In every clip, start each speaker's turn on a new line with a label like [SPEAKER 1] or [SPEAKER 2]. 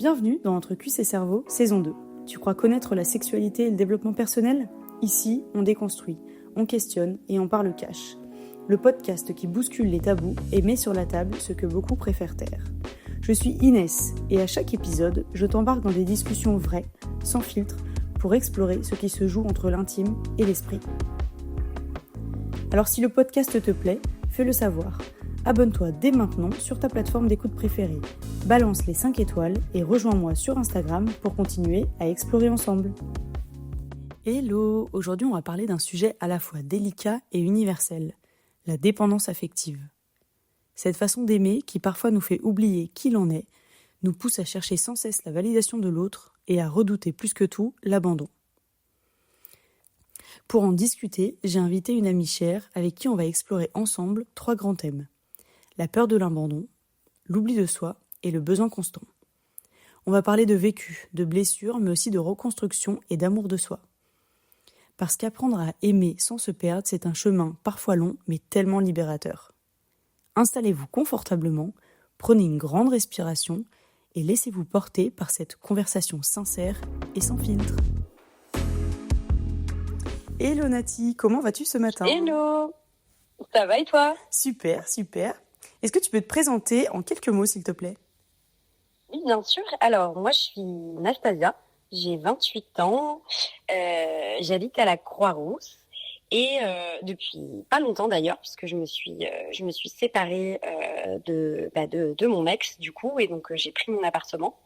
[SPEAKER 1] Bienvenue dans Entre Cuisse et Cerveau, saison 2. Tu crois connaître la sexualité et le développement personnel ? Ici, on déconstruit, on questionne et on parle cash. Le podcast qui bouscule les tabous et met sur la table ce que beaucoup préfèrent taire. Je suis Inès et à chaque épisode, je t'embarque dans des discussions vraies, sans filtre, pour explorer ce qui se joue entre l'intime et l'esprit. Alors si le podcast te plaît, fais-le savoir. Abonne-toi dès maintenant sur ta plateforme d'écoute préférée. Balance les 5 étoiles et rejoins-moi sur Instagram pour continuer à explorer ensemble. Hello! Aujourd'hui, on va parler d'un sujet à la fois délicat et universel, la dépendance affective. Cette façon d'aimer qui parfois nous fait oublier qui l'on est, nous pousse à chercher sans cesse la validation de l'autre et à redouter plus que tout l'abandon. Pour en discuter, j'ai invité une amie chère avec qui on va explorer ensemble 3 grands thèmes. La peur de l'abandon, l'oubli de soi et le besoin constant. On va parler de vécu, de blessures, mais aussi de reconstruction et d'amour de soi. Parce qu'apprendre à aimer sans se perdre, c'est un chemin parfois long, mais tellement libérateur. Installez-vous confortablement, prenez une grande respiration et laissez-vous porter par cette conversation sincère et sans filtre. Hello Nati, comment vas-tu ce matin ?
[SPEAKER 2] Hello, ça va et toi ?
[SPEAKER 1] Super, super. Est-ce que tu peux te présenter en quelques mots, s'il te plaît ?
[SPEAKER 2] Oui, bien sûr. Alors, moi, je suis Nastasia, j'ai 28 ans, j'habite à la Croix-Rousse et depuis pas longtemps d'ailleurs, puisque je me suis séparée de mon ex du coup, et donc j'ai pris mon appartement.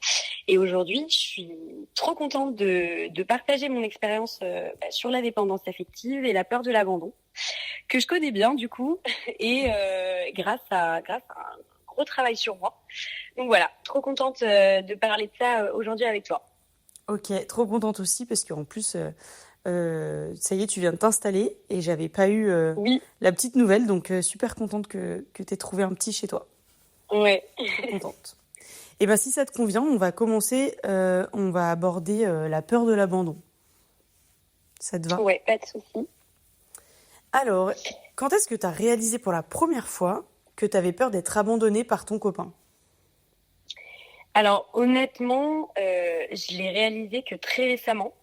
[SPEAKER 2] Et aujourd'hui, je suis trop contente de partager mon expérience sur la dépendance affective et la peur de l'abandon, que je connais bien du coup, et grâce à un gros travail sur moi. Donc voilà, trop contente de parler de ça aujourd'hui avec toi.
[SPEAKER 1] Ok, trop contente aussi parce qu'en plus, ça y est, tu viens de t'installer et j'avais pas eu
[SPEAKER 2] Oui,
[SPEAKER 1] la petite nouvelle, donc super contente que tu aies trouvé un petit chez toi.
[SPEAKER 2] ouais.
[SPEAKER 1] Trop contente. Et bien si ça te convient, on va commencer, on va aborder la peur de l'abandon. Ça te va ?
[SPEAKER 2] Ouais, pas de souci.
[SPEAKER 1] Alors, quand est-ce que tu as réalisé pour la première fois que tu avais peur d'être abandonnée par ton copain ?
[SPEAKER 2] Alors honnêtement, je l'ai réalisé que très récemment,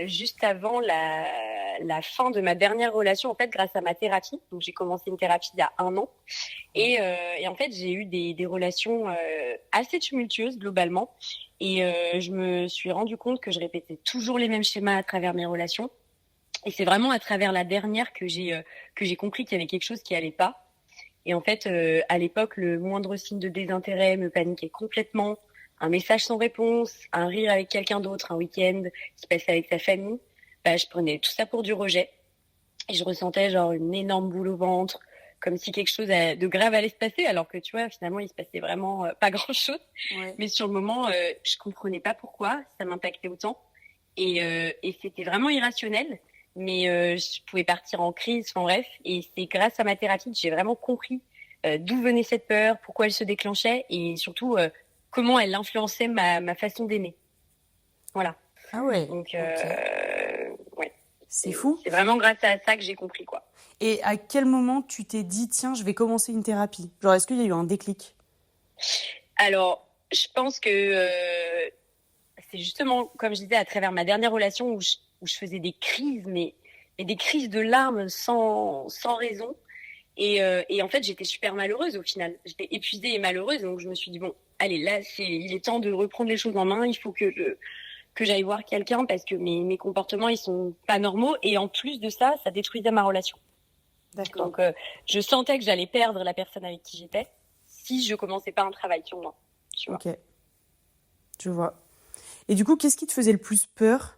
[SPEAKER 2] juste avant la fin de ma dernière relation, en fait, grâce à ma thérapie. Donc j'ai commencé une thérapie il y a 1 an, et en fait j'ai eu des relations assez tumultueuses globalement, et je me suis rendu compte que je répétais toujours les mêmes schémas à travers mes relations. Et c'est vraiment à travers la dernière que j'ai compris qu'il y avait quelque chose qui allait pas. Et en fait, à l'époque, le moindre signe de désintérêt me paniquait complètement. Un message sans réponse, un rire avec quelqu'un d'autre, un week-end qui passait avec sa famille, je prenais tout ça pour du rejet. Et je ressentais genre une énorme boule au ventre, comme si quelque chose de grave allait se passer, alors que tu vois, finalement, il se passait vraiment pas grand-chose.
[SPEAKER 1] Ouais.
[SPEAKER 2] Mais sur le moment, je comprenais pas pourquoi ça m'impactait autant. Et c'était vraiment irrationnel. Mais je pouvais partir en crise, enfin bref. Et c'est grâce à ma thérapie que j'ai vraiment compris d'où venait cette peur, pourquoi elle se déclenchait, et surtout comment elle influençait ma façon d'aimer. Voilà.
[SPEAKER 1] Ah ouais,
[SPEAKER 2] Donc, ouais.
[SPEAKER 1] c'est fou.
[SPEAKER 2] C'est vraiment grâce à ça que j'ai compris, quoi.
[SPEAKER 1] Et à quel moment tu t'es dit, tiens, je vais commencer une thérapie ? Genre, est-ce qu'il y a eu un déclic ?
[SPEAKER 2] Alors, je pense que c'est justement, comme je disais, à travers ma dernière relation où je faisais des crises, mais des crises de larmes sans raison. Et en fait, j'étais super malheureuse au final. J'étais épuisée et malheureuse, donc je me suis dit, bon, allez, là, il est temps de reprendre les choses en main. Il faut que j'aille voir quelqu'un parce que mes comportements, ils sont pas normaux. Et en plus de ça, ça détruisait ma relation.
[SPEAKER 1] D'accord.
[SPEAKER 2] Donc, je sentais que j'allais perdre la personne avec qui j'étais si je commençais pas un travail sur moi. Tu vois.
[SPEAKER 1] Ok, je vois. Et du coup, qu'est-ce qui te faisait le plus peur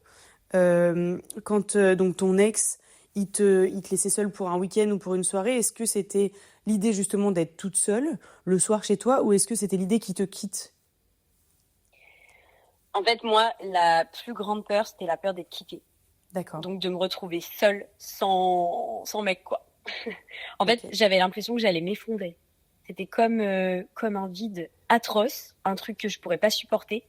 [SPEAKER 1] quand donc ton ex, il te laissait seule pour un week-end ou pour une soirée ? Est-ce que c'était l'idée justement d'être toute seule le soir chez toi, ou est-ce que c'était l'idée qu'il te quitte ?
[SPEAKER 2] En fait, moi, la plus grande peur, c'était la peur d'être quittée.
[SPEAKER 1] D'accord.
[SPEAKER 2] Donc, de me retrouver seule, sans mec, quoi. En fait, j'avais l'impression que j'allais m'effondrer. C'était comme un vide atroce, un truc que je pourrais pas supporter.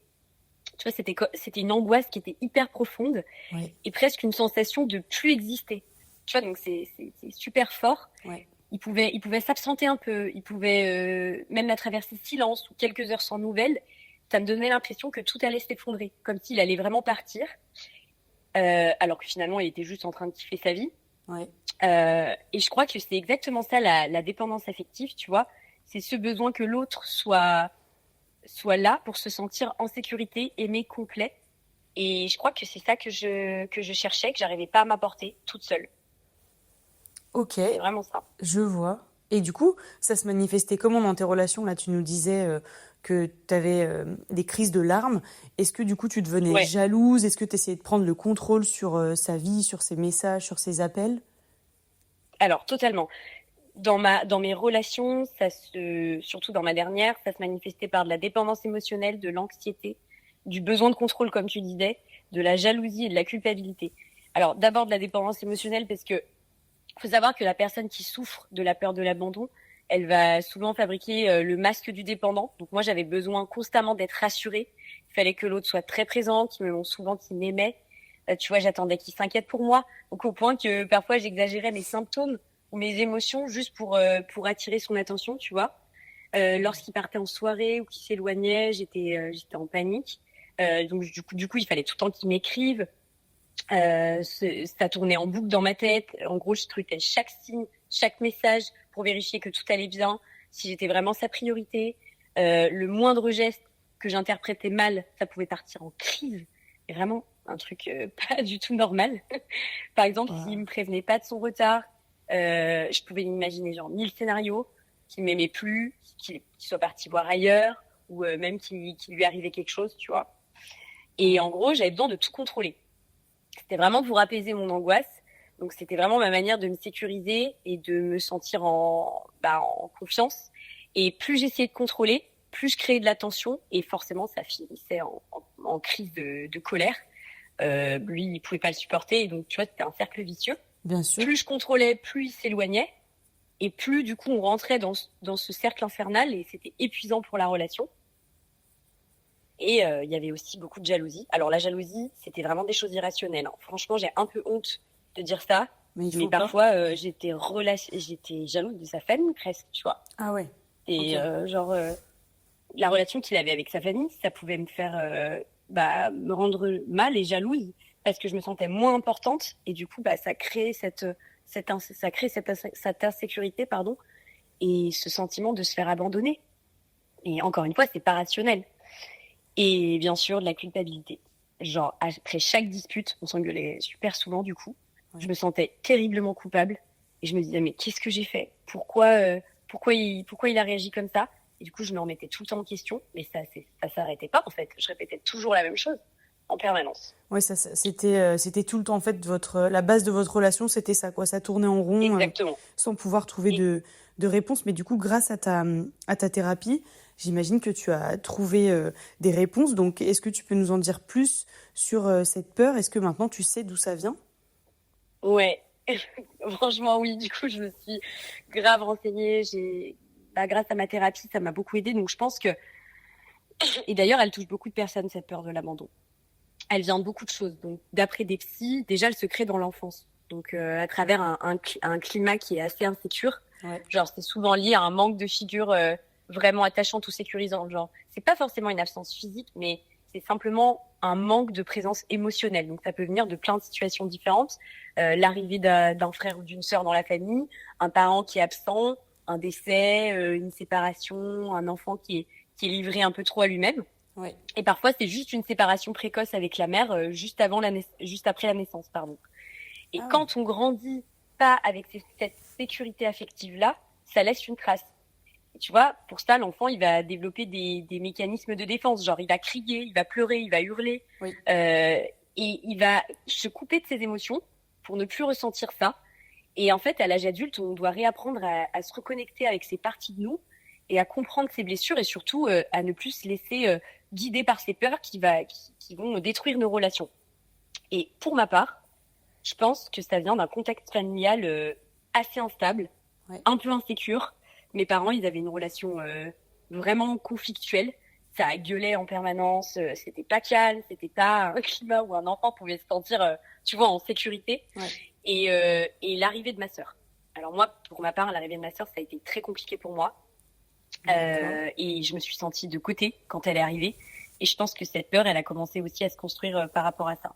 [SPEAKER 2] Tu vois, c'était une angoisse qui était hyper profonde,
[SPEAKER 1] Ouais.
[SPEAKER 2] et presque une sensation de plus exister. Tu vois, donc c'est super fort.
[SPEAKER 1] Ouais.
[SPEAKER 2] Il pouvait s'absenter un peu, il pouvait même la traverser silence ou quelques heures sans nouvelles. ça me donnait l'impression que tout allait s'effondrer, comme s'il allait vraiment partir, alors que finalement, il était juste en train de kiffer sa vie.
[SPEAKER 1] Ouais.
[SPEAKER 2] Et je crois que c'est exactement ça, la dépendance affective, tu vois. C'est ce besoin que l'autre soit là pour se sentir en sécurité, aimé, complet. Et je crois que c'est ça que je cherchais, que j'arrivais pas à m'apporter toute seule.
[SPEAKER 1] Ok,
[SPEAKER 2] C'est vraiment ça.
[SPEAKER 1] je vois. Et du coup, ça se manifestait comment dans tes relations? Là, tu nous disais que tu avais des crises de larmes. Est-ce que du coup, tu devenais
[SPEAKER 2] Ouais.
[SPEAKER 1] jalouse? Est-ce que tu essayais de prendre le contrôle sur sa vie, sur ses messages, sur ses appels?
[SPEAKER 2] Alors, totalement. Dans mes relations, surtout dans ma dernière, ça se manifestait par de la dépendance émotionnelle, de l'anxiété, du besoin de contrôle, comme tu disais, de la jalousie et de la culpabilité. Alors, d'abord de la dépendance émotionnelle, parce que faut savoir que la personne qui souffre de la peur de l'abandon, elle va souvent fabriquer le masque du dépendant. Donc moi, j'avais besoin constamment d'être rassurée. Il fallait que l'autre soit très présent, qu'il me montre souvent qu'il m'aimait. Tu vois, j'attendais qu'il s'inquiète pour moi. Donc au point que parfois, j'exagérais mes symptômes ou mes émotions juste pour attirer son attention, tu vois. Lorsqu'il partait en soirée ou qu'il s'éloignait, j'étais en panique. Donc du coup, il fallait tout le temps qu'il m'écrive. Ça tournait en boucle dans ma tête. En gros, je scrutais chaque signe, chaque message pour vérifier que tout allait bien, si j'étais vraiment sa priorité. Le moindre geste que j'interprétais mal, ça pouvait partir en crise. Et vraiment, un truc pas du tout normal. Par exemple, s'il me prévenait pas de son retard, je pouvais imaginer genre 1000 scénarios, qu'il m'aimait plus, qu'il soit parti voir ailleurs, ou même qu'il lui arrivait quelque chose, tu vois. Et en gros, j'avais besoin de tout contrôler. C'était vraiment pour apaiser mon angoisse. Donc, c'était vraiment ma manière de me sécuriser et de me sentir en confiance. Et plus j'essayais de contrôler, plus je créais de la tension. Et forcément, ça finissait en crise de colère. Lui, il pouvait pas le supporter. Et donc, tu vois, c'était un cercle vicieux.
[SPEAKER 1] Bien sûr.
[SPEAKER 2] Plus je contrôlais, plus il s'éloignait. Et plus, du coup, on rentrait dans ce cercle infernal. Et c'était épuisant pour la relation. Et il y avait aussi beaucoup de jalousie. Alors la jalousie, c'était vraiment des choses irrationnelles, hein. Franchement, j'ai un peu honte de dire ça,
[SPEAKER 1] Mais
[SPEAKER 2] parfois j'étais jalouse de sa famille presque, tu vois.
[SPEAKER 1] Ah ouais.
[SPEAKER 2] Et
[SPEAKER 1] Ok.
[SPEAKER 2] la relation qu'il avait avec sa famille, ça pouvait me faire me rendre mal et jalouse parce que je me sentais moins importante et du coup ça crée cette insécurité, pardon, et ce sentiment de se faire abandonner. Et encore une fois, c'est pas rationnel. Et bien sûr, de la culpabilité. Genre, après chaque dispute, on s'engueulait super souvent du coup.
[SPEAKER 1] Ouais.
[SPEAKER 2] Je me sentais terriblement coupable. Et je me disais, mais qu'est-ce que j'ai fait? Pourquoi il a réagi comme ça? Et du coup, je me remettais tout le temps en question. Mais ça s'arrêtait pas, en fait. Je répétais toujours la même chose, en permanence.
[SPEAKER 1] Ouais, c'était tout le temps en fait la base de votre relation, c'était ça quoi, ça tournait en rond
[SPEAKER 2] Exactement.
[SPEAKER 1] sans pouvoir trouver de réponse. Mais du coup, grâce à ta thérapie, j'imagine que tu as trouvé des réponses. Donc, est-ce que tu peux nous en dire plus sur cette peur? Est-ce que maintenant tu sais d'où ça vient?
[SPEAKER 2] Ouais. Franchement, oui. Du coup, je me suis grave renseignée. Grâce à ma thérapie, ça m'a beaucoup aidée. Donc, je pense que, et d'ailleurs, elle touche beaucoup de personnes, cette peur de l'abandon. Elle vient de beaucoup de choses. Donc, d'après des psys, déjà, elle se crée dans l'enfance. Donc, à travers un climat qui est assez insécure.
[SPEAKER 1] Ouais.
[SPEAKER 2] Genre, c'est souvent lié à un manque de figure vraiment attachante ou sécurisante. Genre, c'est pas forcément une absence physique, mais c'est simplement un manque de présence émotionnelle. Donc, ça peut venir de plein de situations différentes. L'arrivée d'un frère ou d'une sœur dans la famille, un parent qui est absent, un décès, une séparation, un enfant qui est livré un peu trop à lui-même.
[SPEAKER 1] Ouais.
[SPEAKER 2] Et parfois, c'est juste une séparation précoce avec la mère, juste après la naissance, pardon. Et quand on grandit pas avec cette sécurité affective-là, ça laisse une trace. Et tu vois, pour ça, l'enfant, il va développer des mécanismes de défense. Genre, il va crier, il va pleurer, il va hurler.
[SPEAKER 1] Oui.
[SPEAKER 2] Et il va se couper de ses émotions pour ne plus ressentir ça. Et en fait, à l'âge adulte, on doit réapprendre à se reconnecter avec ces parties de nous et à comprendre ses blessures et surtout à ne plus se laisser guider par ces peurs qui vont détruire nos relations. Et pour ma part, je pense que ça vient d'un contexte familial assez instable, un peu insécure. Mes parents, ils avaient une relation vraiment conflictuelle. Ça gueulait en permanence, c'était pas calme, c'était pas un climat où un enfant pouvait se sentir, tu vois, en sécurité.
[SPEAKER 1] Ouais.
[SPEAKER 2] Et l'arrivée de ma sœur. Alors moi, pour ma part, l'arrivée de ma sœur, ça a été très compliqué pour moi. Et je me suis sentie de côté quand elle est arrivée. Et je pense que cette peur, elle a commencé aussi à se construire par rapport à ça.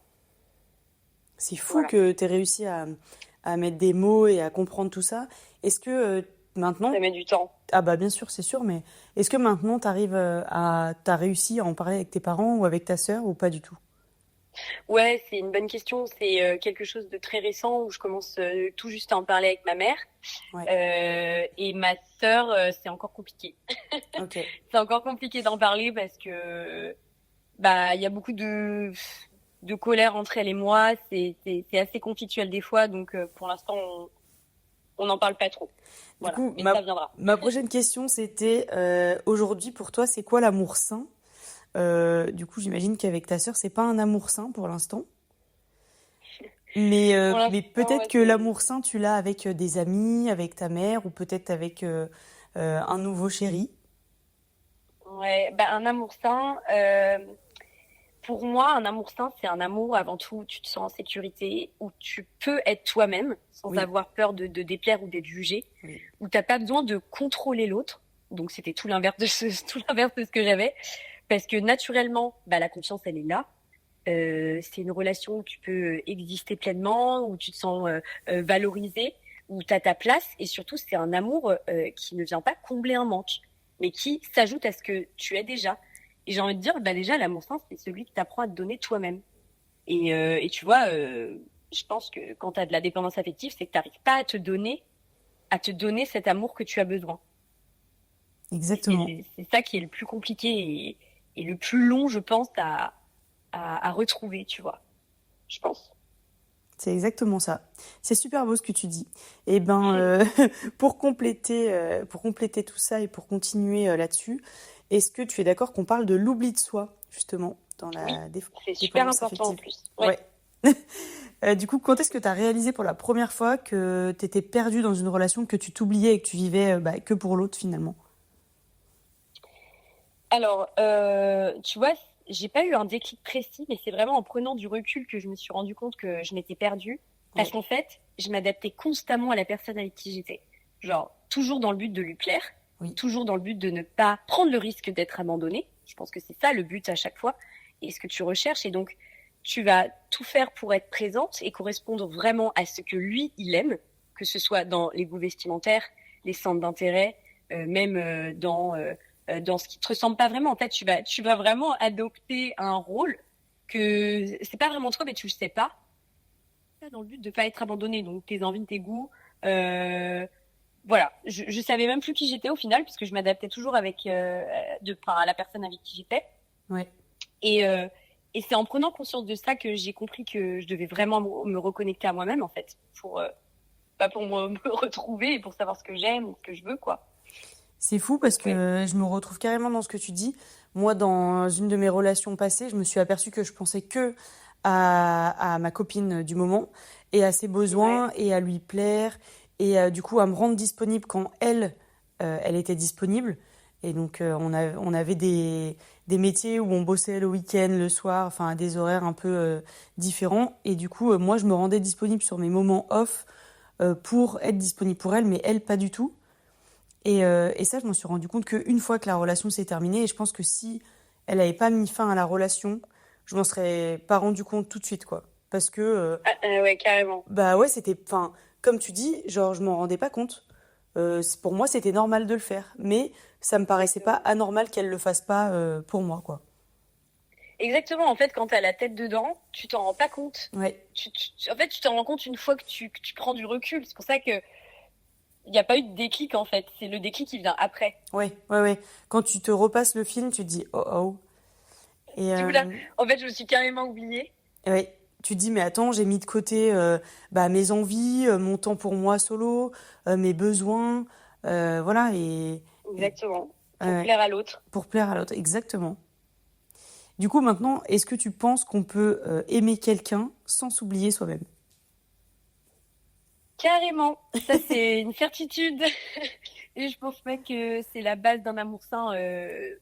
[SPEAKER 1] C'est fou
[SPEAKER 2] Voilà.
[SPEAKER 1] que tu aies réussi à mettre des mots et à comprendre tout ça. Est-ce que maintenant...
[SPEAKER 2] Ça met du temps.
[SPEAKER 1] Ah bah bien sûr, c'est sûr, mais est-ce que maintenant t'as réussi à en parler avec tes parents ou avec ta sœur ou pas du tout?
[SPEAKER 2] Ouais, c'est une bonne question. C'est quelque chose de très récent où je commence tout juste à en parler avec ma mère.
[SPEAKER 1] Ouais,
[SPEAKER 2] Et ma sœur, c'est encore compliqué.
[SPEAKER 1] ok.
[SPEAKER 2] C'est encore compliqué d'en parler parce que bah il y a beaucoup de colère entre elle et moi. C'est assez conflictuel des fois, donc pour l'instant on n'en parle pas trop.
[SPEAKER 1] Du
[SPEAKER 2] Voilà,
[SPEAKER 1] coup,
[SPEAKER 2] mais ça viendra.
[SPEAKER 1] ma prochaine question, c'était aujourd'hui pour toi, c'est quoi l'amour sain? Du coup, j'imagine qu'avec ta sœur, c'est pas un amour sain pour l'instant.
[SPEAKER 2] Pour
[SPEAKER 1] Mais
[SPEAKER 2] l'instant,
[SPEAKER 1] peut-être
[SPEAKER 2] ouais,
[SPEAKER 1] que
[SPEAKER 2] c'est
[SPEAKER 1] l'amour sain, tu l'as avec des amis, avec ta mère, ou peut-être avec un nouveau chéri.
[SPEAKER 2] ouais, bah, un amour sain. Pour moi, un amour sain, c'est un amour avant tout où tu te sens en sécurité, où tu peux être toi-même sans
[SPEAKER 1] Oui,
[SPEAKER 2] avoir peur de déplaire ou d'être jugé,
[SPEAKER 1] oui,
[SPEAKER 2] où t'as pas besoin de contrôler l'autre. Donc c'était tout l'inverse de tout l'inverse de ce que j'avais, parce que naturellement, bah la confiance elle est là. C'est une relation où tu peux exister pleinement, où tu te sens valorisé, où tu as ta place, et surtout c'est un amour qui ne vient pas combler un manque, mais qui s'ajoute à ce que tu es déjà. Et j'ai envie de dire, bah déjà l'amour sain c'est celui qui t'apprend à te donner toi-même. Et tu vois, je pense que quand tu as de la dépendance affective, c'est que tu n'arrives pas à te donner cet amour que tu as besoin. Et
[SPEAKER 1] exactement.
[SPEAKER 2] c'est ça qui est le plus compliqué et le plus long, je pense, à retrouver, tu vois, je pense.
[SPEAKER 1] C'est exactement ça. C'est super beau ce que tu dis. Et ben, pour compléter tout ça et pour continuer là-dessus, est-ce que tu es d'accord qu'on parle de l'oubli de soi, justement, dans
[SPEAKER 2] Oui,
[SPEAKER 1] la
[SPEAKER 2] c'est super
[SPEAKER 1] dépendance
[SPEAKER 2] important en
[SPEAKER 1] affective?
[SPEAKER 2] plus. Ouais.
[SPEAKER 1] Ouais. Du coup, quand est-ce que tu as réalisé pour la première fois que tu étais perdu dans une relation, que tu t'oubliais et que tu vivais que pour l'autre finalement?
[SPEAKER 2] Alors, tu vois, j'ai pas eu un déclic précis, mais c'est vraiment en prenant du recul que je me suis rendu compte que je m'étais perdue. Parce
[SPEAKER 1] Ouais,
[SPEAKER 2] qu'en fait, je m'adaptais constamment à la personne avec qui j'étais. Genre, toujours dans le but de lui plaire,
[SPEAKER 1] oui,
[SPEAKER 2] toujours dans le but de ne pas prendre le risque d'être abandonnée. Je pense que c'est ça le but à chaque fois et ce que tu recherches. Et donc, tu vas tout faire pour être présente et correspondre vraiment à ce que lui, il aime, que ce soit dans les goûts vestimentaires, les centres d'intérêt, même dans ce qui te ressemble pas vraiment. En fait, tu vas vraiment adopter un rôle que c'est pas vraiment toi, mais tu le sais pas. Dans le but de pas être abandonné. Donc, tes envies, tes goûts. Euh, voilà. Je savais même plus qui j'étais au final, puisque je m'adaptais toujours enfin, à la personne avec qui j'étais.
[SPEAKER 1] ouais.
[SPEAKER 2] Et, euh, et c'est en prenant conscience de ça que j'ai compris que je devais vraiment me reconnecter à moi-même, en fait, pour me retrouver et pour savoir ce que j'aime ou ce que je veux, quoi.
[SPEAKER 1] C'est fou parce
[SPEAKER 2] Donc, ouais.
[SPEAKER 1] que je me retrouve carrément dans ce que tu dis. Moi, dans une de mes relations passées, je me suis aperçue que je pensais que à ma copine du moment et à ses
[SPEAKER 2] Ouais.
[SPEAKER 1] besoins et à lui plaire et du coup à me rendre disponible quand elle était disponible. Et donc on avait des métiers où on bossait le week-end, le soir, enfin à des horaires un peu différents. Et du coup, moi, je me rendais disponible sur mes moments off pour être disponible pour elle, mais elle, pas du tout. Et ça, je m'en suis rendu compte qu'une fois que la relation s'est terminée, et je pense que si elle n'avait pas mis fin à la relation, je m'en serais pas rendu compte tout de suite, quoi. Parce que,
[SPEAKER 2] Ouais, carrément.
[SPEAKER 1] bah ouais, c'était, enfin, comme tu dis, genre, je m'en rendais pas compte. Pour moi, c'était normal de le faire, mais ça me paraissait pas
[SPEAKER 2] Exactement.
[SPEAKER 1] anormal qu'elle le fasse pas pour moi, quoi.
[SPEAKER 2] Exactement. En fait, quand tu as la tête dedans, tu t'en rends pas compte.
[SPEAKER 1] Ouais,
[SPEAKER 2] En fait, tu t'en rends compte une fois que tu prends du recul. C'est pour ça que il n'y a pas eu de déclic, en fait. C'est le déclic qui vient après.
[SPEAKER 1] ouais. Quand tu te repasses le film, tu te dis, oh oh. Et,
[SPEAKER 2] Du coup, là, en fait, je me suis carrément oubliée.
[SPEAKER 1] ouais, tu te dis, mais attends, j'ai mis de côté mes envies, mon temps pour moi solo, mes besoins, voilà, et
[SPEAKER 2] Exactement. Pour
[SPEAKER 1] ouais,
[SPEAKER 2] plaire à l'autre.
[SPEAKER 1] pour plaire à l'autre, exactement. Du coup, maintenant, est-ce que tu penses qu'on peut aimer quelqu'un sans s'oublier soi-même?
[SPEAKER 2] Carrément. Ça, c'est une certitude. Et je pense même que c'est la base d'un amour sain.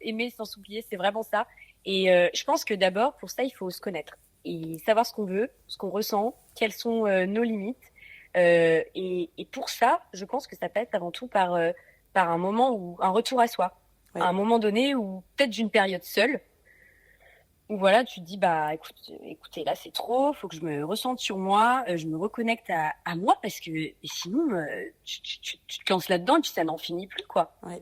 [SPEAKER 2] Aimer sans s'oublier, c'est vraiment ça. Et je pense que d'abord, pour ça, il faut se connaître et savoir ce qu'on veut, ce qu'on ressent, quelles sont nos limites. Et pour ça, je pense que ça passe avant tout par un moment où un retour à soi, à
[SPEAKER 1] Ouais,
[SPEAKER 2] un moment donné ou peut-être d'une période seule où voilà, tu te dis, bah, écoutez, là, c'est trop, faut que je me ressente sur moi, je me reconnecte à moi, parce que et sinon, tu te lances là-dedans et puis ça n'en finit plus, quoi.
[SPEAKER 1] Ouais.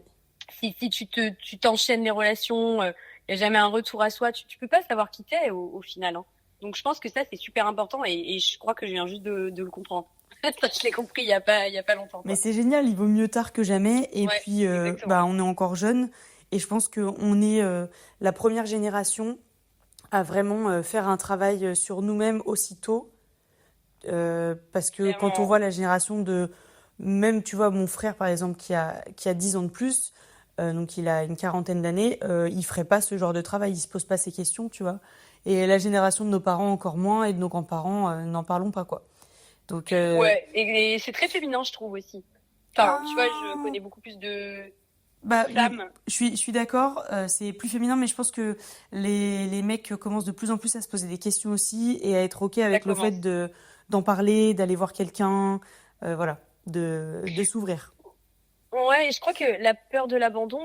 [SPEAKER 2] Si tu t'enchaînes les relations, il n'y a jamais un retour à soi, tu peux pas savoir qui t'es au final, hein. Donc, je pense que ça, c'est super important et je crois que je viens juste de le comprendre. Ça, je l'ai compris il y a pas longtemps,
[SPEAKER 1] Mais
[SPEAKER 2] quoi.
[SPEAKER 1] c'est génial, il vaut mieux tard que jamais. Et
[SPEAKER 2] Ouais,
[SPEAKER 1] puis,
[SPEAKER 2] exactement.
[SPEAKER 1] bah, on est encore jeune. Et je pense qu'on est la première génération à vraiment faire un travail sur nous-mêmes aussitôt. Parce que quand on
[SPEAKER 2] Clairement.
[SPEAKER 1] voit la génération de... Même, tu vois, mon frère, par exemple, qui a 10 ans de plus, donc il a une quarantaine d'années, il ferait pas ce genre de travail, il se pose pas ces questions, tu vois. Et la génération de nos parents encore moins, et de nos grands-parents, n'en parlons pas, quoi. Donc,
[SPEAKER 2] Ouais, et c'est très féminin, je trouve aussi. Enfin, tu vois, je
[SPEAKER 1] ah,
[SPEAKER 2] connais beaucoup plus de
[SPEAKER 1] bah,
[SPEAKER 2] femmes.
[SPEAKER 1] je suis d'accord, c'est plus féminin, mais je pense que les mecs commencent de plus en plus à se poser des questions aussi et à être OK
[SPEAKER 2] Ça
[SPEAKER 1] avec le fait
[SPEAKER 2] commence.
[SPEAKER 1] d'en parler, d'aller voir quelqu'un, voilà, de s'ouvrir.
[SPEAKER 2] Ouais, et je crois que la peur de l'abandon,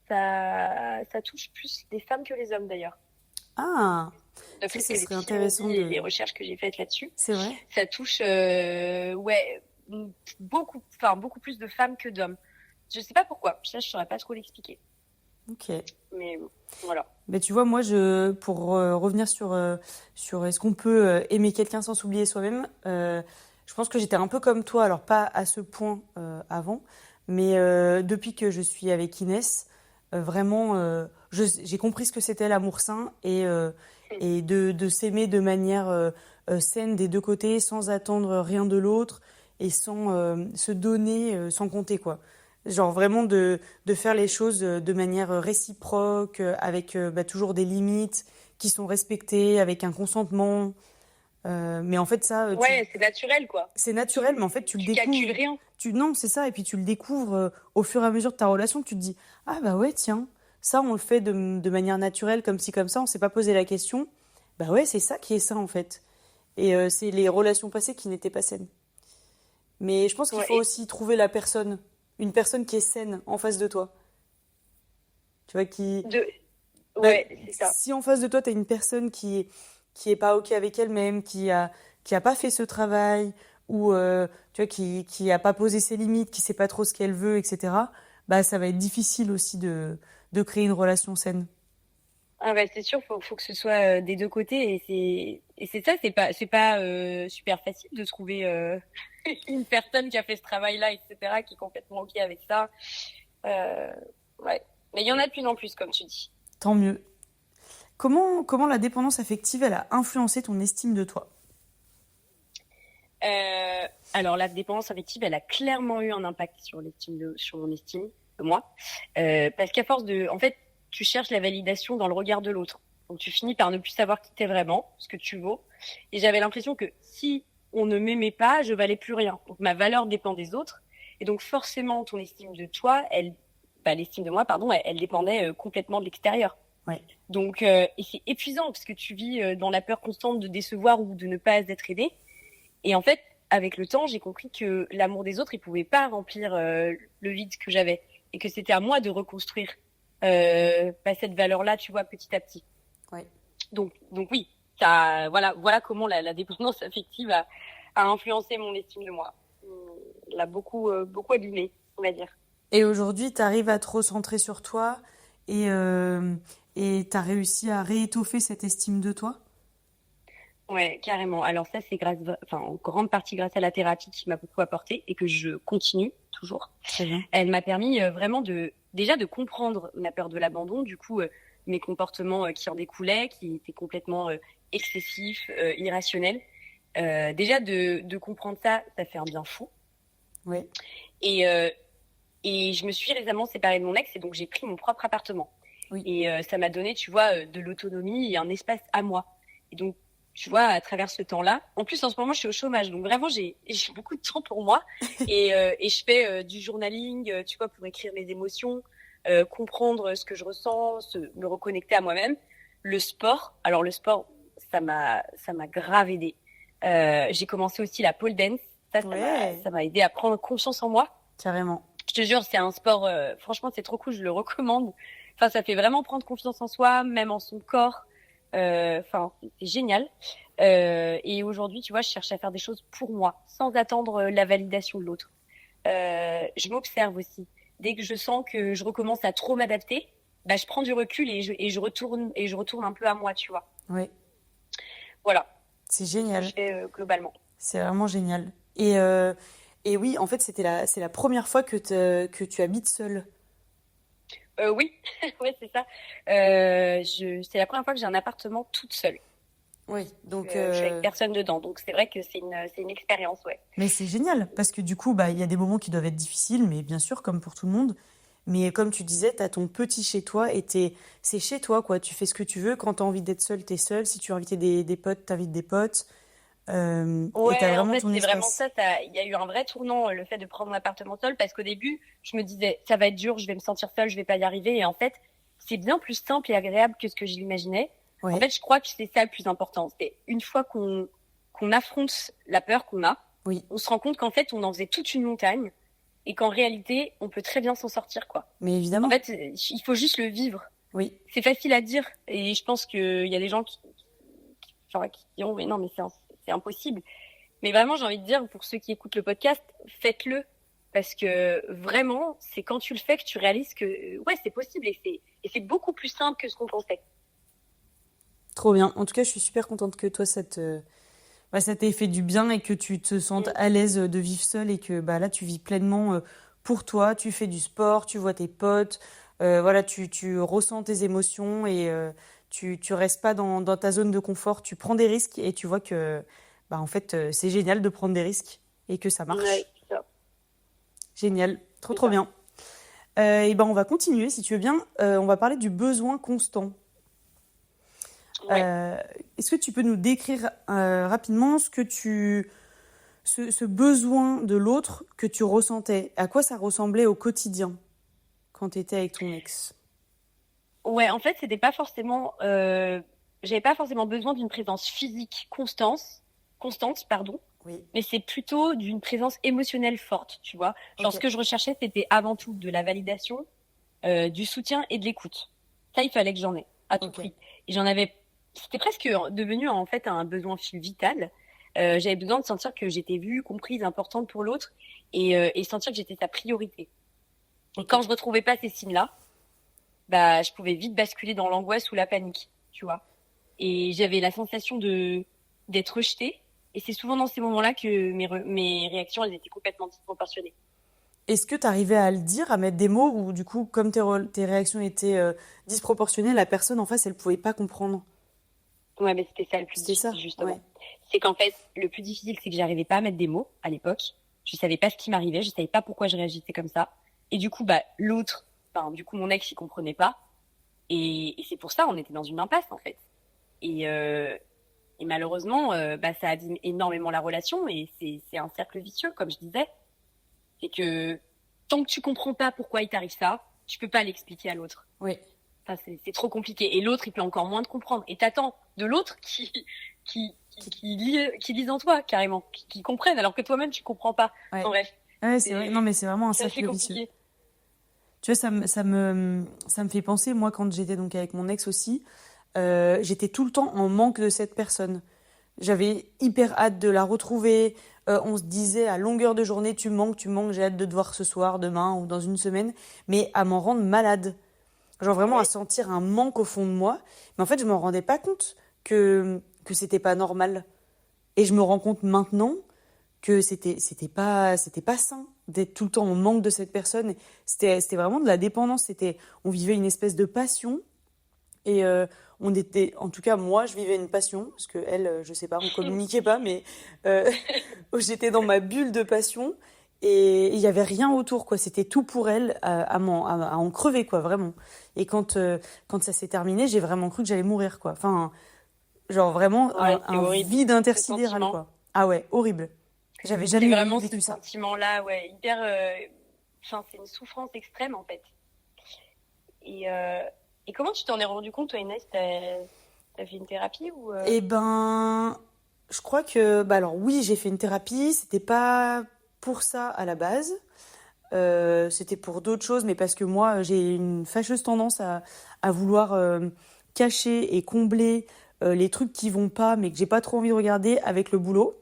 [SPEAKER 2] ça touche plus les femmes que les hommes d'ailleurs.
[SPEAKER 1] Ah, ça,
[SPEAKER 2] D'après ce
[SPEAKER 1] ce
[SPEAKER 2] que les
[SPEAKER 1] serait
[SPEAKER 2] psy m'ont
[SPEAKER 1] intéressant
[SPEAKER 2] dit et les
[SPEAKER 1] de...
[SPEAKER 2] recherches que j'ai faites là-dessus,
[SPEAKER 1] C'est vrai?
[SPEAKER 2] ça touche, ouais, beaucoup plus de femmes que d'hommes. Je sais pas pourquoi. Ça, je saurais pas trop l'expliquer.
[SPEAKER 1] Ok.
[SPEAKER 2] Mais bon, voilà.
[SPEAKER 1] Mais tu vois, moi, pour revenir sur est-ce qu'on peut aimer quelqu'un sans s'oublier soi-même, je pense que j'étais un peu comme toi, alors pas à ce point avant, mais depuis que je suis avec Inès, vraiment, j'ai compris ce que c'était l'amour sain et de s'aimer de manière saine des deux côtés, sans attendre rien de l'autre et sans se donner sans compter, quoi. Genre vraiment de faire les choses de manière réciproque, avec bah, toujours des limites qui sont respectées, avec un consentement. Mais en fait, ça,
[SPEAKER 2] Ouais, c'est naturel, quoi.
[SPEAKER 1] c'est naturel, mais en fait, tu le
[SPEAKER 2] Tu calcules
[SPEAKER 1] découvres.
[SPEAKER 2] rien.
[SPEAKER 1] Non, c'est ça, et puis tu le découvres au fur et à mesure de ta relation, tu te dis, ah bah ouais, tiens, ça, on le fait de manière naturelle, comme ci, comme ça, on s'est pas posé la question. Bah ouais, c'est ça qui est ça, en fait. Et c'est les relations passées qui n'étaient pas saines. Mais je pense qu'il
[SPEAKER 2] Ouais,
[SPEAKER 1] faut aussi trouver la personne, une personne qui est saine en face de toi. Tu vois,
[SPEAKER 2] de,
[SPEAKER 1] bah,
[SPEAKER 2] ouais, c'est ça.
[SPEAKER 1] si en face de toi, tu as une personne qui est pas OK avec elle-même, qui a pas fait ce travail, ou tu vois, qui a pas posé ses limites, qui sait pas trop ce qu'elle veut, etc., bah, ça va être difficile aussi de créer une relation saine.
[SPEAKER 2] Ah bah c'est sûr, faut que ce soit des deux côtés et c'est ça, c'est pas super facile de trouver une personne qui a fait ce travail-là, etc., qui est complètement ok avec ça. Euh, ouais, mais il y en a de plus en plus, comme tu dis.
[SPEAKER 1] Tant mieux. Comment la dépendance affective, elle a influencé ton estime de toi?
[SPEAKER 2] Alors la dépendance affective, elle a clairement eu un impact sur mon estime de moi, parce qu'à force en fait, tu cherches la validation dans le regard de l'autre, donc tu finis par ne plus savoir qui t'es vraiment, ce que tu vaux, et j'avais l'impression que si on ne m'aimait pas, je valais plus rien, donc ma valeur dépend des autres, et donc forcément ton estime de toi, l'estime de moi, pardon, elle dépendait complètement de l'extérieur.
[SPEAKER 1] Ouais.
[SPEAKER 2] Donc, et c'est épuisant parce que tu vis dans la peur constante de décevoir ou de ne pas être aidé. Et en fait, avec le temps, j'ai compris que l'amour des autres, il pouvait pas remplir le vide que j'avais et que c'était à moi de reconstruire cette valeur-là, tu vois, petit à petit.
[SPEAKER 1] Ouais.
[SPEAKER 2] Donc oui, voilà comment la dépendance affective a influencé mon estime de moi. L'a beaucoup abîmé, on va dire.
[SPEAKER 1] Et aujourd'hui, tu arrives à te recentrer sur toi et et tu as réussi à réétoffer cette estime de toi?
[SPEAKER 2] Ouais, carrément. Alors ça, c'est en grande partie grâce à la thérapie qui m'a beaucoup apporté et que je continue toujours.
[SPEAKER 1] Très bien.
[SPEAKER 2] Elle m'a permis vraiment déjà de comprendre ma peur de l'abandon, du coup, mes comportements qui en découlaient, qui étaient complètement excessifs, irrationnels. Déjà de comprendre ça, ça fait un bien fou.
[SPEAKER 1] Ouais.
[SPEAKER 2] Et, euh, et je me suis récemment séparée de mon ex et donc j'ai pris mon propre appartement.
[SPEAKER 1] Oui.
[SPEAKER 2] Et ça m'a donné, tu vois, de l'autonomie et un espace à moi. Et donc, tu vois, à travers ce temps-là, en plus en ce moment je suis au chômage, donc vraiment j'ai beaucoup de temps pour moi et je fais du journaling, tu vois, pour écrire mes émotions, comprendre ce que je ressens, me reconnecter à moi-même. Le sport, alors le sport, ça m'a grave aidé. J'ai commencé aussi la pole dance,
[SPEAKER 1] Ouais,
[SPEAKER 2] ça m'a aidé à prendre confiance en moi.
[SPEAKER 1] carrément.
[SPEAKER 2] Je te jure, c'est un sport, franchement, c'est trop cool, je le recommande. Enfin, ça fait vraiment prendre confiance en soi, même en son corps. Enfin, c'est génial. Et aujourd'hui, tu vois, je cherche à faire des choses pour moi, sans attendre la validation de l'autre. Je m'observe aussi. Dès que je sens que je recommence à trop m'adapter, bah, je prends du recul et je retourne un peu à moi, tu vois.
[SPEAKER 1] Oui,
[SPEAKER 2] Voilà,
[SPEAKER 1] c'est
[SPEAKER 2] c'est ce que je
[SPEAKER 1] génial.
[SPEAKER 2] fais globalement.
[SPEAKER 1] C'est vraiment génial. Et oui, en fait, c'est la première fois que tu habites seule.
[SPEAKER 2] Oui, ouais, c'est ça. C'est la première fois que j'ai un appartement toute seule.
[SPEAKER 1] Oui, donc
[SPEAKER 2] Je suis avec personne dedans, donc c'est vrai que c'est une expérience, ouais.
[SPEAKER 1] mais c'est génial parce que du coup, bah, il y a des moments qui doivent être difficiles, mais bien sûr, comme pour tout le monde. Mais comme tu disais, t'as ton petit chez toi et c'est chez toi, quoi. Tu fais ce que tu veux. Quand t'as envie d'être seule, t'es seule. Si tu veux inviter des potes, t'invites des potes. Et t'as
[SPEAKER 2] Ouais, en
[SPEAKER 1] vraiment
[SPEAKER 2] fait,
[SPEAKER 1] ton
[SPEAKER 2] c'est vraiment
[SPEAKER 1] espace.
[SPEAKER 2] ça. Il y a eu un vrai tournant, le fait de prendre un appartement seul, parce qu'au début, je me disais, ça va être dur, je vais me sentir seule, je vais pas y arriver. Et en fait, c'est bien plus simple et agréable que ce que je l'imaginais. En
[SPEAKER 1] Ouais,
[SPEAKER 2] fait, je crois que c'est ça le plus important. C'est une fois qu'on affronte la peur qu'on a,
[SPEAKER 1] oui,
[SPEAKER 2] on se rend compte qu'en fait, on en faisait toute une montagne et qu'en réalité, on peut très bien s'en sortir, quoi.
[SPEAKER 1] mais
[SPEAKER 2] En
[SPEAKER 1] évidemment,
[SPEAKER 2] fait, il faut juste le vivre.
[SPEAKER 1] oui.
[SPEAKER 2] C'est facile à dire et je pense qu'il y a des gens genre, qui diront, mais non, mais c'est impossible. Mais vraiment, j'ai envie de dire, pour ceux qui écoutent le podcast, faites-le. Parce que vraiment, c'est quand tu le fais que tu réalises que ouais, c'est possible et c'est beaucoup plus simple que ce qu'on pensait.
[SPEAKER 1] Trop bien. En tout cas, je suis super contente que toi, bah, ça t'ait fait du bien et que tu te sentes
[SPEAKER 2] Mm.
[SPEAKER 1] à l'aise de vivre seule et que bah, là, tu vis pleinement pour toi. Tu fais du sport, tu vois tes potes, voilà, tu ressens tes émotions et tu restes pas dans ta zone de confort. Tu prends des risques et tu vois que bah, en fait, c'est génial de prendre des risques et que ça
[SPEAKER 2] Ouais,
[SPEAKER 1] marche.
[SPEAKER 2] c'est ça.
[SPEAKER 1] Génial. Trop,
[SPEAKER 2] C'est
[SPEAKER 1] trop
[SPEAKER 2] ça.
[SPEAKER 1] bien. Et ben, on va continuer si tu veux bien. On va parler du besoin constant.
[SPEAKER 2] Ouais.
[SPEAKER 1] Euh, Est-ce que tu peux nous décrire rapidement ce besoin de l'autre que tu ressentais? À quoi ça ressemblait au quotidien quand tu étais avec ton ex?
[SPEAKER 2] Ouais, en fait, c'était pas forcément, j'avais pas forcément besoin d'une présence physique constante, pardon,
[SPEAKER 1] Oui,
[SPEAKER 2] mais c'est plutôt d'une présence émotionnelle forte, tu vois. Genre,
[SPEAKER 1] ok,
[SPEAKER 2] ce que je recherchais, c'était avant tout de la validation, du soutien et de l'écoute. Ça, il fallait que j'en ai, à tout
[SPEAKER 1] ok,
[SPEAKER 2] prix. Et c'était presque devenu en fait un besoin vital. J'avais besoin de sentir que j'étais vue, comprise, importante pour l'autre et sentir que j'étais sa priorité. Et
[SPEAKER 1] ok.
[SPEAKER 2] quand je retrouvais pas ces signes-là, bah, je pouvais vite basculer dans l'angoisse ou la panique, tu vois. Et j'avais la sensation d'être rejetée. Et c'est souvent dans ces moments-là que mes réactions, elles étaient complètement disproportionnées.
[SPEAKER 1] Est-ce que tu arrivais à le dire, à mettre des mots, ou du coup, comme tes réactions étaient disproportionnées, la personne en face, elle pouvait pas comprendre?
[SPEAKER 2] Ouais, mais c'était ça le plus
[SPEAKER 1] C'était
[SPEAKER 2] difficile,
[SPEAKER 1] ça, ouais.
[SPEAKER 2] justement. C'est qu'en fait, le plus difficile, c'est que j'arrivais pas à mettre des mots à l'époque. Je savais pas ce qui m'arrivait, je savais pas pourquoi je réagissais comme ça. Et du coup, bah, du coup, mon ex, il comprenait pas. Et c'est pour ça, on était dans une impasse, en fait. Et, euh, et malheureusement, bah, ça abîme énormément la relation et c'est un cercle vicieux, comme je disais. C'est que tant que tu comprends pas pourquoi il t'arrive ça, tu peux pas l'expliquer à l'autre.
[SPEAKER 1] Oui,
[SPEAKER 2] Enfin, c'est trop compliqué. Et l'autre, il peut encore moins te comprendre. Et t'attends de l'autre qui lise en toi, carrément, qui comprenne, alors que toi-même, tu comprends pas.
[SPEAKER 1] ouais.
[SPEAKER 2] En bref,
[SPEAKER 1] Ouais, c'est vrai. Non,
[SPEAKER 2] c'est
[SPEAKER 1] mais c'est vraiment un
[SPEAKER 2] c'est assez
[SPEAKER 1] cercle vicieux.
[SPEAKER 2] compliqué.
[SPEAKER 1] Tu vois, ça me fait penser, moi, quand j'étais donc avec mon ex aussi, j'étais tout le temps en manque de cette personne. J'avais hyper hâte de la retrouver. On se disait à longueur de journée, tu me manques, j'ai hâte de te voir ce soir, demain ou dans une semaine, mais à m'en rendre malade. Genre vraiment à
[SPEAKER 2] Ouais.
[SPEAKER 1] sentir un manque au fond de moi. Mais en fait, je me rendais pas compte que c'était pas normal. Et je me rends compte maintenant que c'était pas sain d'être tout le temps en manque de cette personne. C'était vraiment de la dépendance. On vivait une espèce de passion et on était, en tout cas moi, je vivais une passion parce que elle, je sais pas, on communiquait pas, mais euh, j'étais dans ma bulle de passion et il y avait rien autour quoi. C'était tout pour elle à en crever quoi, vraiment. Et quand ça s'est terminé, j'ai vraiment cru que j'allais mourir quoi. Enfin, genre vraiment
[SPEAKER 2] Ouais, c'est
[SPEAKER 1] un
[SPEAKER 2] horrible,
[SPEAKER 1] vide
[SPEAKER 2] ce
[SPEAKER 1] intersidéral
[SPEAKER 2] sentiment.
[SPEAKER 1] quoi. Ah ouais, horrible. J'avais
[SPEAKER 2] C'est
[SPEAKER 1] jamais
[SPEAKER 2] vraiment ce
[SPEAKER 1] vécu ça.
[SPEAKER 2] sentiment-là, ouais, hyper. Enfin, c'est une souffrance extrême, en fait. Et, euh, et comment tu t'en es rendu compte, toi, Inès? T'as fait une thérapie ou
[SPEAKER 1] Eh ben, je crois que, bah alors oui, j'ai fait une thérapie. C'était pas pour ça à la base. C'était pour d'autres choses, mais parce que moi, j'ai une fâcheuse tendance à vouloir cacher et combler les trucs qui vont pas, mais que j'ai pas trop envie de regarder avec le boulot.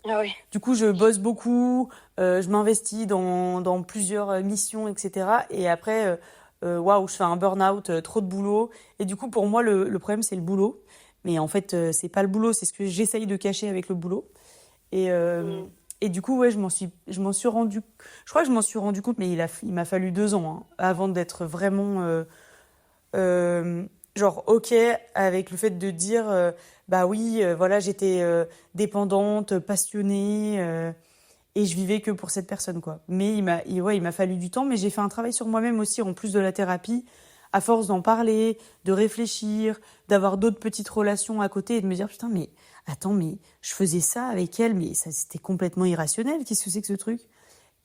[SPEAKER 2] Ah oui.
[SPEAKER 1] Du coup, je bosse beaucoup, je m'investis dans plusieurs missions, etc. Et après, waouh, je fais un burn-out, trop de boulot. Et du coup, pour moi, le problème, c'est le boulot. Mais en fait, c'est pas le boulot, c'est ce que j'essaye de cacher avec le boulot. Et, euh,
[SPEAKER 2] Mm.
[SPEAKER 1] et du coup, ouais, je crois que je m'en suis rendu compte, mais il m'a fallu 2 ans, hein, avant d'être vraiment, euh, genre, ok avec le fait de dire, bah oui, voilà, j'étais dépendante, passionnée, et je vivais que pour cette personne, quoi. Mais ouais, il m'a fallu du temps, mais j'ai fait un travail sur moi-même aussi, en plus de la thérapie, à force d'en parler, de réfléchir, d'avoir d'autres petites relations à côté et de me dire, putain, mais attends, mais je faisais ça avec elle, mais ça, c'était complètement irrationnel. Qu'est-ce que c'est que ce truc?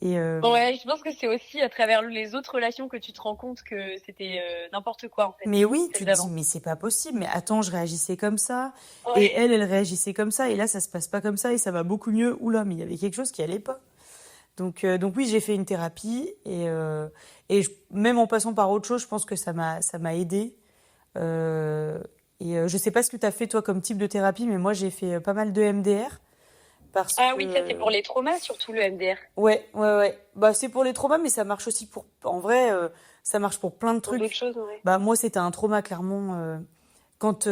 [SPEAKER 1] Et
[SPEAKER 2] Ouais, je pense que c'est aussi à travers les autres relations que tu te rends compte que c'était n'importe quoi, en fait,
[SPEAKER 1] mais oui,
[SPEAKER 2] celle
[SPEAKER 1] tu te dis,
[SPEAKER 2] d'avant.
[SPEAKER 1] mais c'est pas possible, mais attends, je réagissais comme ça, et
[SPEAKER 2] Ouais.
[SPEAKER 1] elle réagissait comme ça, et là, ça se passe pas comme ça, et ça va beaucoup mieux. Oula, mais il y avait quelque chose qui allait pas. Donc oui, j'ai fait une thérapie, même en passant par autre chose, je pense que ça m'a aidé. Je sais pas ce que tu as fait toi comme type de thérapie, mais moi j'ai fait pas mal de MDR parce
[SPEAKER 2] Ah oui, ça c'est pour
[SPEAKER 1] que
[SPEAKER 2] les traumas, surtout le MDR.
[SPEAKER 1] ouais. Bah c'est pour les traumas, mais ça marche aussi en vrai, ça marche pour plein de
[SPEAKER 2] Pour d'autres
[SPEAKER 1] trucs.
[SPEAKER 2] choses, ouais.
[SPEAKER 1] Bah moi c'était un trauma clairement quand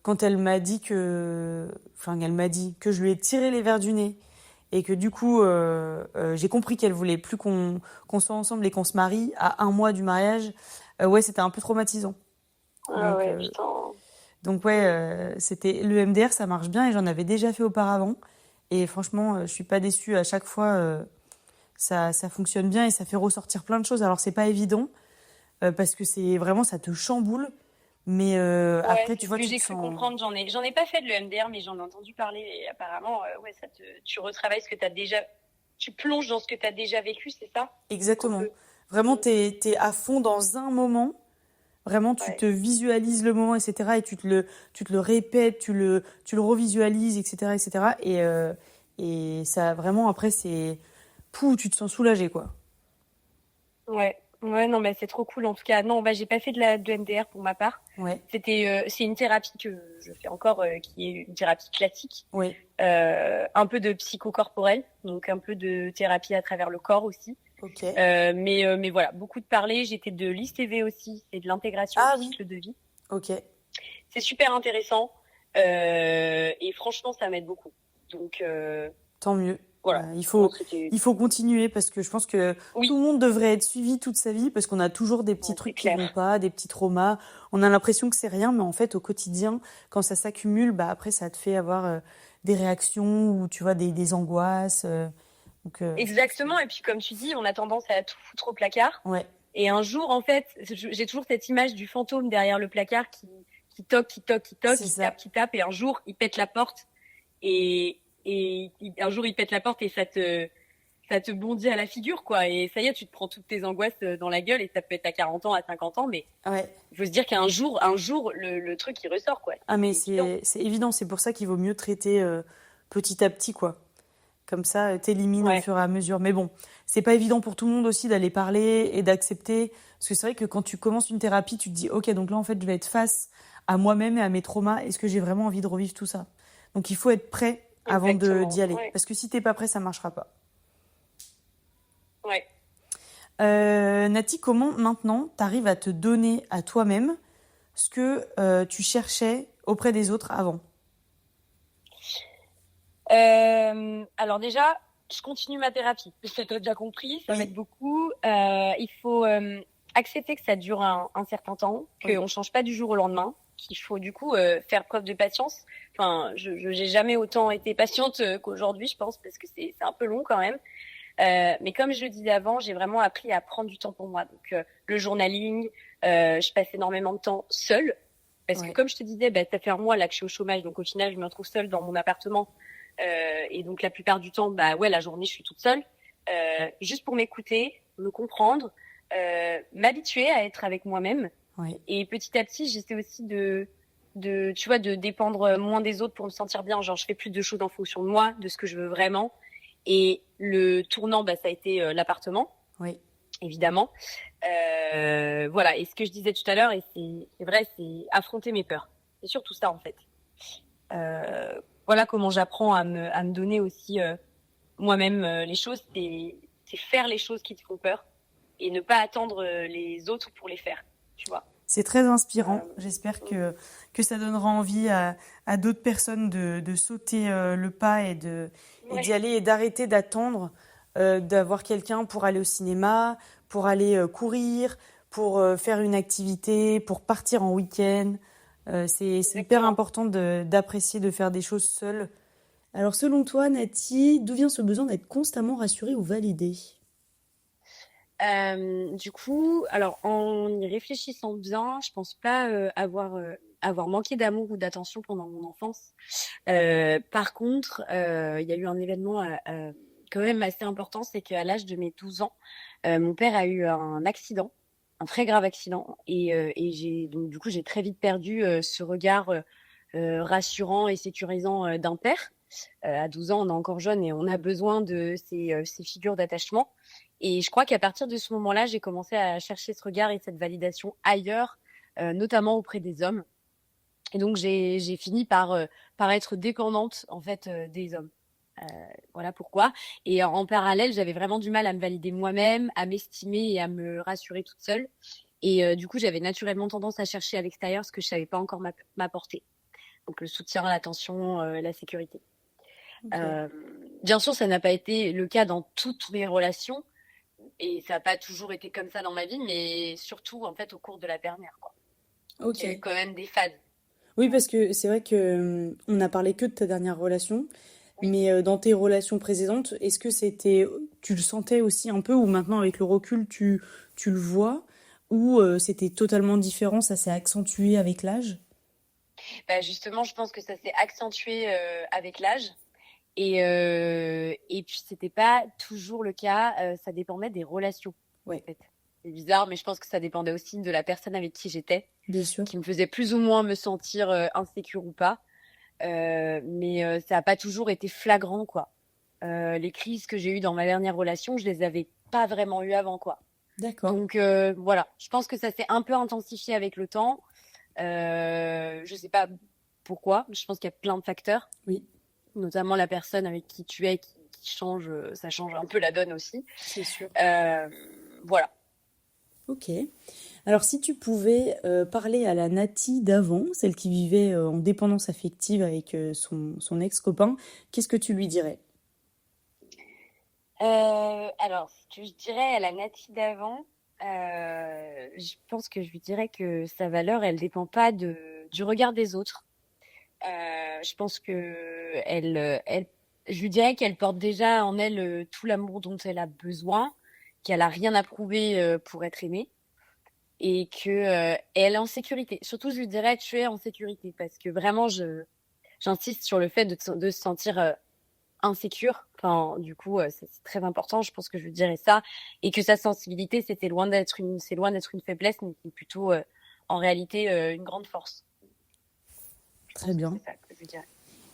[SPEAKER 1] quand elle m'a dit que, enfin elle m'a dit que je lui ai tiré les verres du nez et que du coup j'ai compris qu'elle voulait plus qu'on soit ensemble et qu'on se marie à 1 mois du mariage. Ouais, c'était un peu traumatisant.
[SPEAKER 2] Ah
[SPEAKER 1] Donc
[SPEAKER 2] ouais,
[SPEAKER 1] euh,
[SPEAKER 2] putain.
[SPEAKER 1] Donc ouais,
[SPEAKER 2] Mm.
[SPEAKER 1] c'était le MDR, ça marche bien et j'en avais déjà fait auparavant. Et franchement, je suis pas déçue à chaque fois. Ça fonctionne bien et ça fait ressortir plein de choses. Alors c'est pas évident parce que c'est vraiment ça te chamboule. Mais
[SPEAKER 2] Ouais,
[SPEAKER 1] après,
[SPEAKER 2] c'est
[SPEAKER 1] tu
[SPEAKER 2] ce
[SPEAKER 1] vois,
[SPEAKER 2] que
[SPEAKER 1] tu te
[SPEAKER 2] j'ai cru
[SPEAKER 1] sens
[SPEAKER 2] comprendre. J'en ai pas fait de l'EMDR, mais j'en ai entendu parler. Et apparemment, ouais, tu retravailles ce que t'as déjà, tu plonges dans ce que t'as déjà vécu, c'est ça? Un
[SPEAKER 1] exactement.
[SPEAKER 2] peu.
[SPEAKER 1] Vraiment,
[SPEAKER 2] Mm.
[SPEAKER 1] t'es à fond dans un moment. Vraiment, tu
[SPEAKER 2] Ouais.
[SPEAKER 1] te visualises le moment, etc. Et tu te le répètes, tu le revisualises, etc., etc. Et ça, vraiment, après, c'est... Pouh, tu te sens soulagé, quoi.
[SPEAKER 2] Ouais. Ouais, non, mais c'est trop cool. En tout cas, non, bah, j'ai pas fait de MDR pour ma part.
[SPEAKER 1] Ouais,
[SPEAKER 2] C'est une thérapie que je fais encore, qui est une thérapie classique.
[SPEAKER 1] ouais,
[SPEAKER 2] Un peu de psychocorporel, donc un peu de thérapie à travers le corps aussi.
[SPEAKER 1] ok.
[SPEAKER 2] Mais voilà, beaucoup de parler. J'étais de l'ICV aussi, c'est de l'intégration du
[SPEAKER 1] Ah oui,
[SPEAKER 2] cycle de vie.
[SPEAKER 1] ok,
[SPEAKER 2] C'est super intéressant et franchement, ça m'aide beaucoup. Donc
[SPEAKER 1] tant mieux.
[SPEAKER 2] voilà,
[SPEAKER 1] Il il faut continuer parce que je pense que tout
[SPEAKER 2] oui,
[SPEAKER 1] le monde devrait être suivi toute sa vie parce qu'on a toujours des petits
[SPEAKER 2] ouais, c'est
[SPEAKER 1] trucs qui vont
[SPEAKER 2] clair.
[SPEAKER 1] pas, des petits traumas. On a l'impression que c'est rien, mais en fait, au quotidien, quand ça s'accumule, bah après, ça te fait avoir des réactions ou tu vois des angoisses. Je pense que
[SPEAKER 2] Exactement. Et puis comme tu dis, on a tendance à tout foutre au placard.
[SPEAKER 1] ouais,
[SPEAKER 2] Et un jour, en fait, j'ai toujours cette image du fantôme derrière le placard qui toque, qui toque, qui toque,
[SPEAKER 1] c'est ça.
[SPEAKER 2] qui tape, et un jour, il pète la porte, un jour, il pète la porte et ça te bondit à la figure, quoi. Et ça y est, tu te prends toutes tes angoisses dans la gueule, et ça peut être à 40 ans, à 50 ans, mais
[SPEAKER 1] Ouais.
[SPEAKER 2] il faut se dire un jour, le truc, il ressort, quoi.
[SPEAKER 1] Ah mais
[SPEAKER 2] C'est évident.
[SPEAKER 1] c'est évident, c'est pour ça qu'il vaut mieux traiter petit à petit, quoi. Comme ça, t'élimines au
[SPEAKER 2] Ouais,
[SPEAKER 1] fur et à mesure. Mais bon, c'est pas évident pour tout le monde aussi d'aller parler et d'accepter. Parce que c'est vrai que quand tu commences une thérapie, tu te dis, ok, donc là, en fait, je vais être face à moi-même et à mes traumas. Est-ce que j'ai vraiment envie de revivre tout ça? Donc il faut être prêt avant d'y
[SPEAKER 2] exactement.
[SPEAKER 1] aller.
[SPEAKER 2] Ouais,
[SPEAKER 1] Parce que si t'es pas prêt, ça marchera pas.
[SPEAKER 2] ouais.
[SPEAKER 1] Nati, comment maintenant t'arrives à te donner à toi-même ce que tu cherchais auprès des autres avant?
[SPEAKER 2] Alors déjà, je continue ma thérapie. Ça t'as déjà compris, ça
[SPEAKER 1] Oui,
[SPEAKER 2] m'aide beaucoup. Il faut accepter que ça dure un certain temps,
[SPEAKER 1] oui,
[SPEAKER 2] qu'on change pas du jour au lendemain, qu'il faut du coup faire preuve de patience. Enfin, j'ai jamais autant été patiente qu'aujourd'hui, je pense, parce que c'est un peu long quand même. Mais comme je le disais avant, j'ai vraiment appris à prendre du temps pour moi. Donc le journaling, je passe énormément de temps seule. Parce que
[SPEAKER 1] oui,
[SPEAKER 2] comme je te disais, bah, ça fait 1 mois là que je suis au chômage, donc au final, je me retrouve seule dans mon appartement. Et donc la plupart du temps, bah ouais, la journée, je suis toute seule, juste pour m'écouter, me comprendre, m'habituer à être avec moi-même.
[SPEAKER 1] oui.
[SPEAKER 2] Et petit à petit, j'essaie aussi tu vois, de dépendre moins des autres pour me sentir bien. Genre, je fais plus de choses en fonction de moi, de ce que je veux vraiment. Et le tournant, bah, ça a été l'appartement,
[SPEAKER 1] Oui.
[SPEAKER 2] évidemment. Voilà. Et ce que je disais tout à l'heure, et c'est vrai, c'est affronter mes peurs. C'est surtout ça en fait. Voilà comment j'apprends à me donner aussi moi-même les choses, c'est faire les choses qui te font peur et ne pas attendre les autres pour les faire, tu vois.
[SPEAKER 1] C'est très inspirant. J'espère que ça donnera envie à d'autres personnes de sauter le pas et d'y aller et d'arrêter d'attendre d'avoir quelqu'un pour aller au cinéma, pour aller courir, pour faire une activité, pour partir en week-end. C'est hyper important d'apprécier de faire des choses seules. Alors selon toi, Nati, d'où vient ce besoin d'être constamment rassurée ou validée?
[SPEAKER 2] Du coup, alors en y réfléchissant bien, je pense pas avoir manqué d'amour ou d'attention pendant mon enfance. Par contre, il y a eu un événement quand même assez important, c'est qu'à l'âge de mes 12 ans, mon père a eu un accident, un très grave accident, et j'ai très vite perdu ce regard rassurant et sécurisant d'un père. À 12 ans, on est encore jeune et on a besoin de ces figures d'attachement. Et je crois qu'à partir de ce moment-là, j'ai commencé à chercher ce regard et cette validation ailleurs, notamment auprès des hommes. Et donc j'ai fini par être dépendante en fait des hommes. Voilà pourquoi. Et en parallèle, j'avais vraiment du mal à me valider moi-même, à m'estimer et à me rassurer toute seule. Et du coup, j'avais naturellement tendance à chercher à l'extérieur ce que je savais pas encore m'apporter. Donc le soutien, l'attention, la sécurité.
[SPEAKER 1] Ok.
[SPEAKER 2] Bien sûr, ça n'a pas été le cas dans toutes mes relations et ça n'a pas toujours été comme ça dans ma vie, mais surtout en fait au cours de la dernière, quoi. Donc il y a eu
[SPEAKER 1] Ok.
[SPEAKER 2] quand même des phases.
[SPEAKER 1] Oui, parce que c'est vrai que on n'a parlé que de ta dernière relation,
[SPEAKER 2] Oui.
[SPEAKER 1] mais dans tes relations précédentes, est-ce que tu le sentais aussi un peu, ou maintenant avec le recul, tu le vois, ou c'était totalement différent, ça s'est accentué avec l'âge?
[SPEAKER 2] Bah, justement, je pense que ça s'est accentué avec l'âge. Et puis, c'était pas toujours le cas. Ça dépendait des relations, en
[SPEAKER 1] Ouais,
[SPEAKER 2] fait. C'est bizarre, mais je pense que ça dépendait aussi de la personne avec qui j'étais,
[SPEAKER 1] bien sûr.
[SPEAKER 2] qui me faisait plus ou moins me sentir insécure ou pas. Mais ça n'a pas toujours été flagrant, quoi. Les crises que j'ai eues dans ma dernière relation, je les avais pas vraiment eues avant, quoi.
[SPEAKER 1] D'accord.
[SPEAKER 2] Donc voilà, je pense que ça s'est un peu intensifié avec le temps. Je sais pas pourquoi, je pense qu'il y a plein de facteurs,
[SPEAKER 1] Oui,
[SPEAKER 2] notamment la personne avec qui tu es qui change, ça change un peu la donne aussi.
[SPEAKER 1] c'est sûr.
[SPEAKER 2] Euh, voilà.
[SPEAKER 1] Ok. Alors, si tu pouvais parler à la Nati d'avant, celle qui vivait en dépendance affective avec son ex-copain, qu'est-ce que tu lui dirais?
[SPEAKER 2] Alors, ce que je dirais à la Nati d'avant, je pense que je lui dirais que sa valeur, elle dépend pas du regard des autres. Je pense que je lui dirais qu'elle porte déjà en elle tout l'amour dont elle a besoin, qu'elle a rien à prouver pour être aimée et que elle est en sécurité. Surtout, je lui dirais tu es en sécurité parce que vraiment, j'insiste sur le fait de se sentir insécure. Enfin, du coup, c'est très important. Je pense que je lui dirais ça et que sa sensibilité, c'est loin d'être une faiblesse, mais c'est plutôt en réalité une grande force. Je
[SPEAKER 1] Très
[SPEAKER 2] pense que
[SPEAKER 1] bien.
[SPEAKER 2] c'est ça que je lui dirais.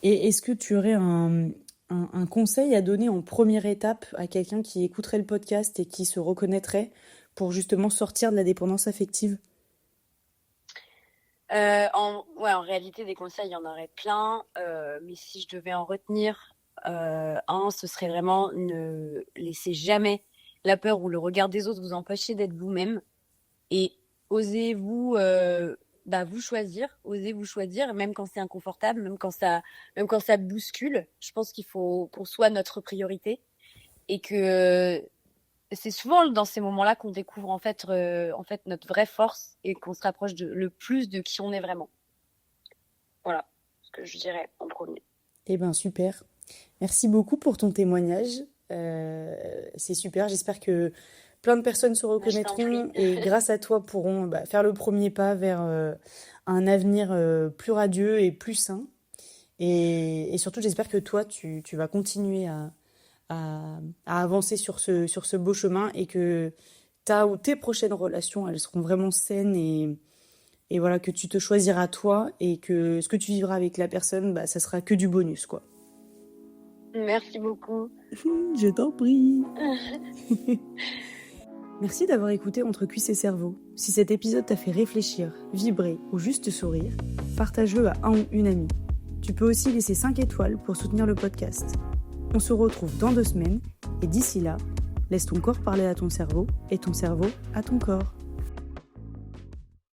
[SPEAKER 1] Et est-ce que tu aurais un conseil à donner en première étape à quelqu'un qui écouterait le podcast et qui se reconnaîtrait pour justement sortir de la dépendance affective?
[SPEAKER 2] Ouais, en réalité, des conseils, il y en aurait plein. Mais si je devais en retenir ce serait vraiment ne laissez jamais la peur ou le regard des autres vous empêcher d'être vous-même et osez-vous osez vous choisir, même quand c'est inconfortable, même quand ça bouscule. Je pense qu'il faut qu'on soit notre priorité et que c'est souvent dans ces moments-là qu'on découvre en fait notre vraie force et qu'on se rapproche le plus de qui on est vraiment. Voilà ce que je dirais en premier.
[SPEAKER 1] Eh ben super. Merci beaucoup pour ton témoignage. C'est super. J'espère que plein de personnes se
[SPEAKER 2] Je t'en prie.
[SPEAKER 1] reconnaîtront et grâce à toi pourront faire le premier pas vers un avenir plus radieux et plus sain. Et surtout, j'espère que toi, tu vas continuer à avancer sur ce beau chemin et que ta ou tes prochaines relations, elles seront vraiment saines et voilà, que tu te choisiras toi et que ce que tu vivras avec la personne, ça sera que du bonus, quoi.
[SPEAKER 2] Merci beaucoup.
[SPEAKER 1] Je t'en prie. Merci d'avoir écouté Entre cuisses et cerveau. Si cet épisode t'a fait réfléchir, vibrer ou juste sourire, partage-le à un ou une amie. Tu peux aussi laisser 5 étoiles pour soutenir le podcast. On se retrouve dans 2 semaines et d'ici là, laisse ton corps parler à ton cerveau et ton cerveau à ton corps.